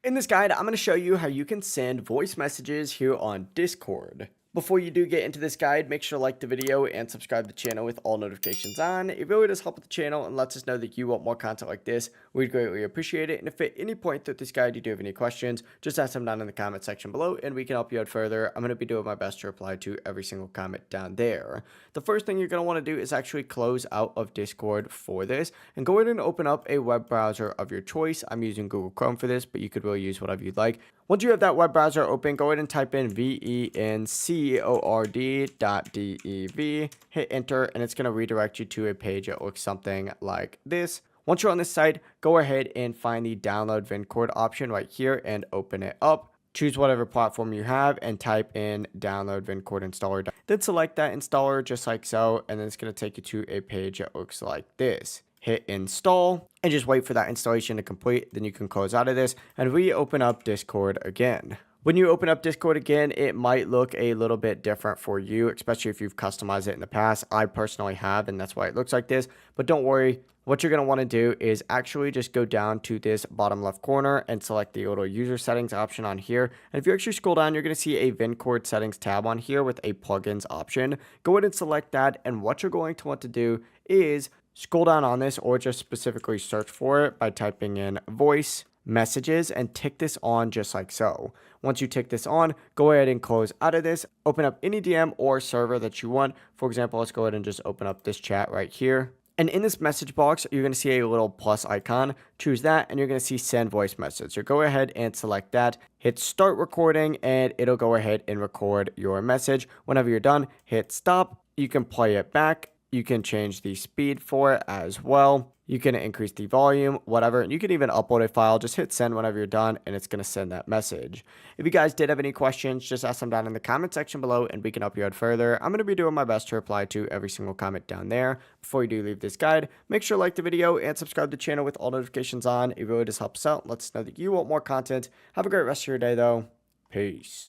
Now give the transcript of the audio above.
In this guide, I'm going to show you how you can send voice messages here on Discord. Before you do get into this guide, make sure to like the video and subscribe to the channel with all notifications on. It really does help with the channel and lets us know that you want more content like this. We'd greatly appreciate it. And if at any point through this guide you do have any questions, just ask them down in the comment section below and we can help you out further. I'm going to be doing my best to reply to every single comment down there. The first thing you're going to want to do is actually close out of Discord for this and go ahead and open up a web browser of your choice. I'm using Google Chrome for this, but you could really use whatever you'd like. Once you have that web browser open, go ahead and type in vencord.dev, hit enter, and it's going to redirect you to a page that looks something like this. Once you're on this site, go ahead and find the download Vencord option right here and open it up. Choose whatever platform you have and type in download Vencord installer. Then select that installer just like so, and then it's going to take you to a page that looks like this. Hit install and just wait for that installation to complete. Then you can close out of this and reopen up Discord again. When you open up Discord again, it might look a little bit different for you, especially if you've customized it in the past. I personally have, and that's why it looks like this. But don't worry, what you're going to want to do is actually just go down to this bottom left corner and select the little user settings option on here. And if you actually scroll down, you're going to see a Vencord settings tab on here with a plugins option. Go ahead and select that. And what you're going to want to do is scroll down on this or just specifically search for it by typing in voice messages and tick this on just like so. Once you tick this on, go ahead and close out of this, open up any DM or server that you want. For example, let's go ahead and just open up this chat right here. And in this message box, you're going to see a little plus icon. Choose that and you're going to see send voice message. So go ahead and select that, hit start recording, and it'll go ahead and record your message. Whenever you're done, hit stop. You can play it back. You can change the speed for it as well. You can increase the volume, whatever. And you can even upload a file. Just hit send whenever you're done and it's going to send that message. If you guys did have any questions, just ask them down in the comment section below and we can help you out further. I'm going to be doing my best to reply to every single comment down there. Before you do leave this guide, make sure to like the video and subscribe to the channel with all notifications on. It really does help us out. Let us know that you want more content. Have a great rest of your day though. Peace.